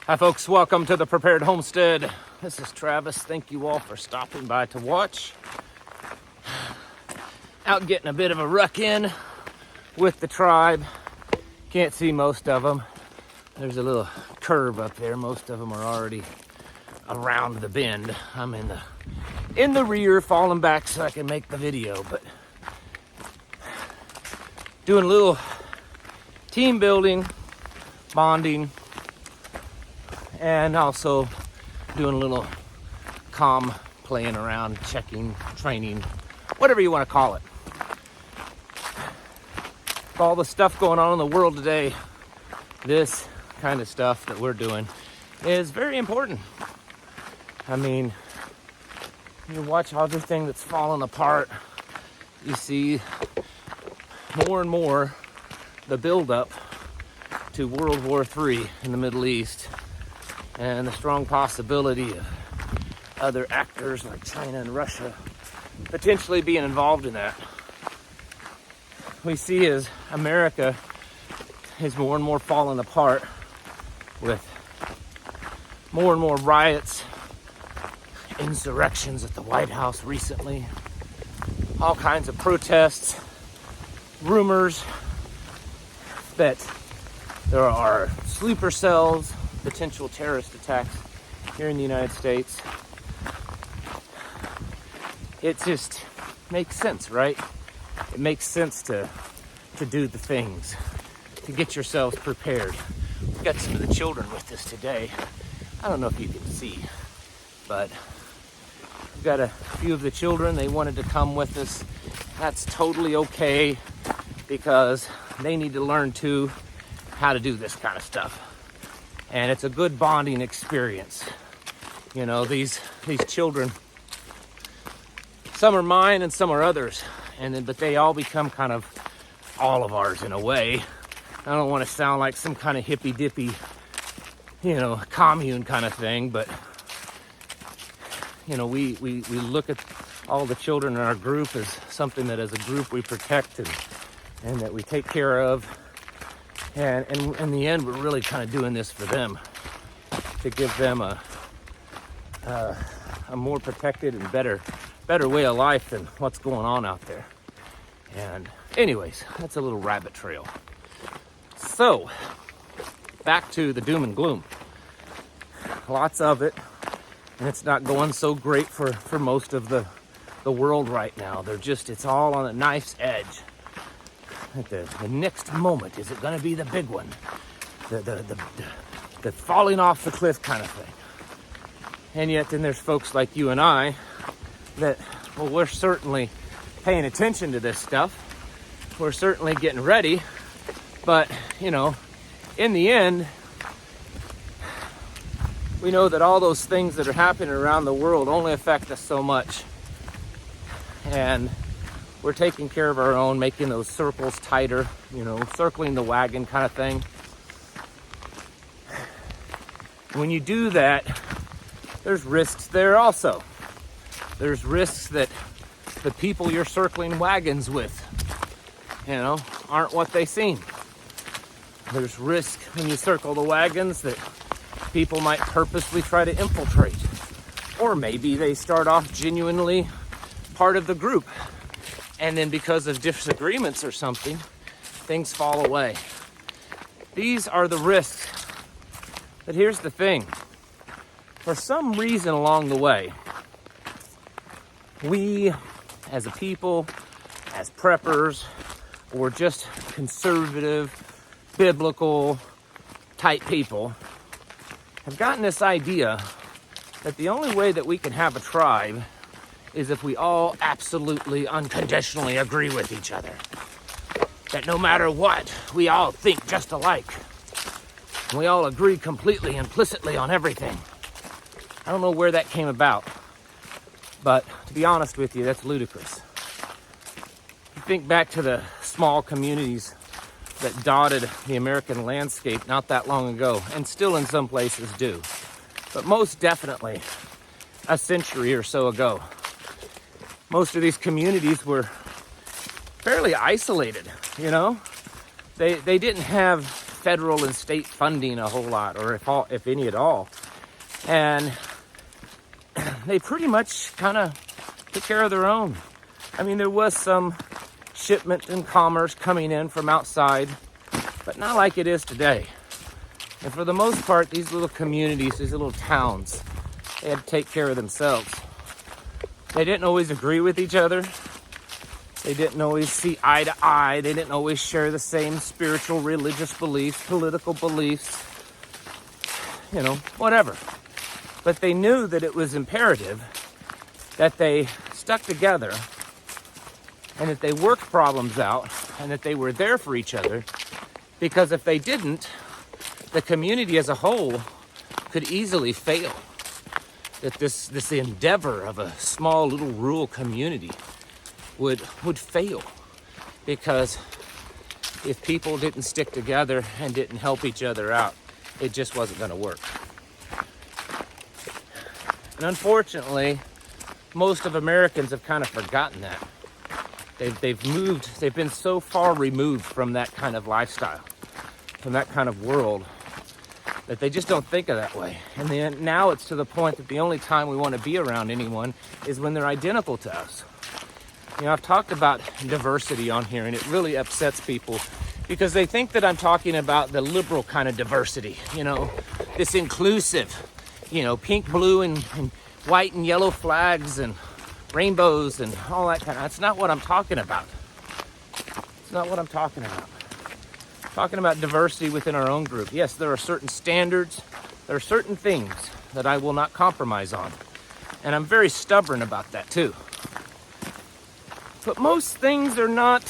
Hi folks, welcome to the Prepared Homestead. This is Travis. Thank you all for stopping by to watch. Out getting a bit of a ruck in with the tribe. Can't see most of them. There's a little curve up there. Most of them are already around the bend. I'm in the rear, falling back so I can make the video, but doing a little team building, bonding, and also doing a little calm playing around, checking, training, whatever you want to call it. With all the stuff going on in the world today, this kind of stuff that we're doing is very important. I mean, you watch everything that's falling apart, you see more and more the buildup to World War III in the Middle East, and the strong possibility of other actors like China and Russia potentially being involved in that. We see as America is more and more falling apart with more and more riots, insurrections at the White House recently, all kinds of protests, rumors that there are sleeper cells, potential terrorist attacks here in the United States. It just makes sense, right? It makes sense to do the things, to get yourselves prepared. We've got some of the children with us today. I don't know if you can see, but we've got a few of the children. They wanted to come with us. That's totally okay, because they need to learn too how to do this kind of stuff. And it's a good bonding experience. You know, these children, some are mine and some are others, but they all become kind of all of ours in a way. I don't want to sound like some kind of hippy dippy, commune kind of thing, but we look at all the children in our group as something that as a group we protect and that we take care of. And in the end, we're really kind of doing this for them, to give them a more protected and better way of life than what's going on out there. And anyways, that's a little rabbit trail. So, back to the doom and gloom. Lots of it, and it's not going so great for most of the world right now. It's all on a knife's edge. At the next moment, is it going to be the big one? The falling off the cliff kind of thing. And yet then there's folks like you and I that, well, we're certainly paying attention to this stuff. We're certainly getting ready. But, in the end, we know that all those things that are happening around the world only affect us so much. And we're taking care of our own, making those circles tighter, circling the wagon kind of thing. When you do that, there's risks there also. There's risks that the people you're circling wagons with, aren't what they seem. There's risk when you circle the wagons that people might purposely try to infiltrate. Or maybe they start off genuinely part of the group, and then because of disagreements or something, things fall away. These are the risks. But here's the thing. For some reason along the way, we as a people, as preppers, or just conservative, biblical type people, have gotten this idea that the only way that we can have a tribe is if we all absolutely unconditionally agree with each other. That no matter what, we all think just alike. We all agree completely, implicitly on everything. I don't know where that came about, but to be honest with you, that's ludicrous. You think back to the small communities that dotted the American landscape not that long ago, and still in some places do, but most definitely a century or so ago. Most of these communities were fairly isolated, They didn't have federal and state funding a whole lot, or if any at all. And they pretty much kind of took care of their own. I mean, there was some shipment and commerce coming in from outside, but not like it is today. And for the most part, these little communities, these little towns, they had to take care of themselves. They didn't always agree with each other. They didn't always see eye to eye. They didn't always share the same spiritual, religious beliefs, political beliefs, whatever. But they knew that it was imperative that they stuck together and that they worked problems out and that they were there for each other, because if they didn't, the community as a whole could easily fail. That this endeavor of a small little rural community would fail, because if people didn't stick together and didn't help each other out, it just wasn't going to work. And unfortunately, most of Americans have kind of forgotten that. They've been so far removed from that kind of lifestyle, from that kind of world, that they just don't think of that way. And then now it's to the point that the only time we want to be around anyone is when they're identical to us. I've talked about diversity on here, and it really upsets people because they think that I'm talking about the liberal kind of diversity, this inclusive, pink, blue, and white and yellow flags and rainbows and all that kind of. That's not what I'm talking about. It's not what I'm talking about. I'm talking about diversity within our own group. Yes, there are certain standards. There are certain things that I will not compromise on. And I'm very stubborn about that too. But most things are not,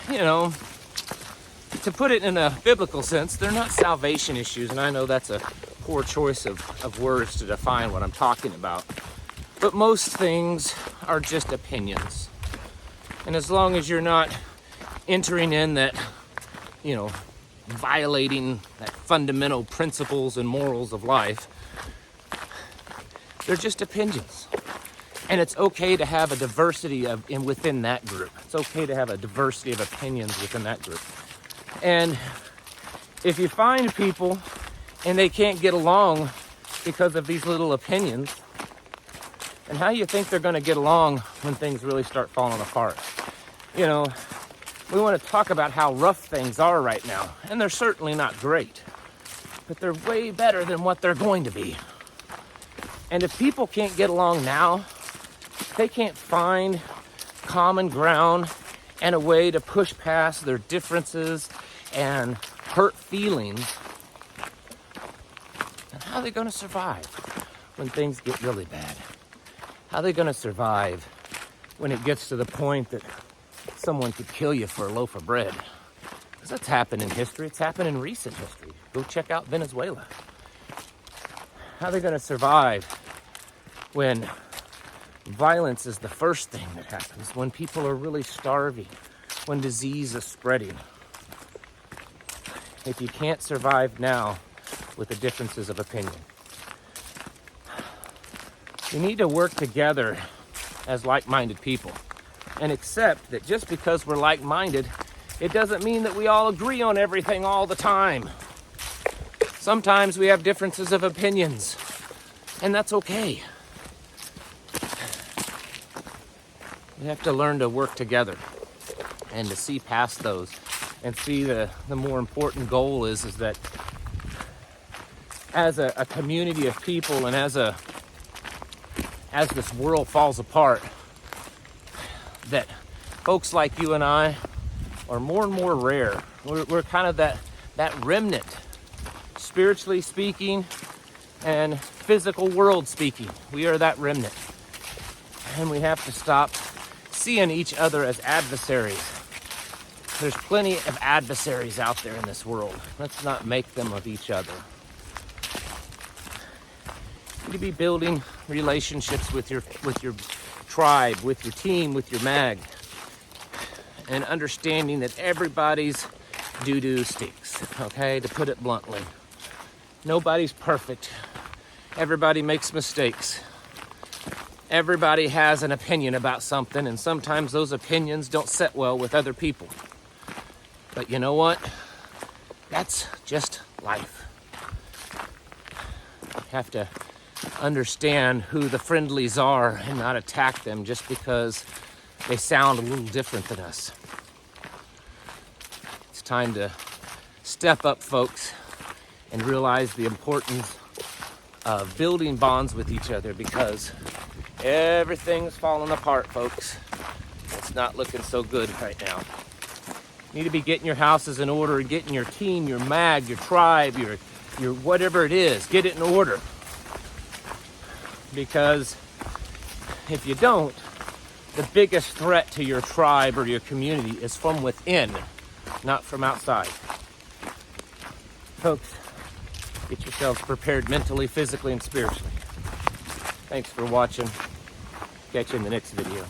to put it in a biblical sense, they're not salvation issues. And I know that's a poor choice of words to define what I'm talking about. But most things are just opinions. And as long as you're not entering in that, violating that fundamental principles and morals of life, they're just opinions. And it's okay to have a diversity within that group. It's okay to have a diversity of opinions within that group. And if you find people and they can't get along because of these little opinions, and how you think they're going to get along when things really start falling apart? We want to talk about how rough things are right now, and they're certainly not great, but they're way better than what they're going to be. And if people can't get along now, they can't find common ground and a way to push past their differences and hurt feelings, then how are they going to survive when things get really bad? How are they going to survive when it gets to the point that someone could kill you for a loaf of bread? Because that's happened in history. It's happened in recent history. Go check out Venezuela. How are they going to survive when violence is the first thing that happens, when people are really starving, when disease is spreading? If you can't survive now with the differences of opinion, we need to work together as like-minded people and accept that just because we're like-minded, it doesn't mean that we all agree on everything all the time. Sometimes we have differences of opinions, and that's okay. We have to learn to work together and to see past those and see the more important goal is that as a community of people and as this world falls apart, that folks like you and I are more and more rare. We're kind of that remnant, spiritually speaking and physical world speaking. We are that remnant. And we have to stop seeing each other as adversaries. There's plenty of adversaries out there in this world. Let's not make them of each other. You need to be building relationships with your tribe, with your team, with your mag, and understanding that everybody's doo-doo stinks, okay, to put it bluntly. Nobody's perfect. Everybody makes mistakes. Everybody has an opinion about something, and sometimes those opinions don't sit well with other people. But you know what? That's just life. You have to understand who the friendlies are and not attack them just because they sound a little different than us. It's time to step up, folks, and realize the importance of building bonds with each other, because everything's falling apart, folks. It's not looking so good right now. You need to be getting your houses in order, getting your team, your mag, your tribe, your whatever it is, get it in order. Because if you don't, the biggest threat to your tribe or your community is from within, not from outside. Folks, get yourselves prepared mentally, physically, and spiritually. Thanks for watching. Catch you in the next video.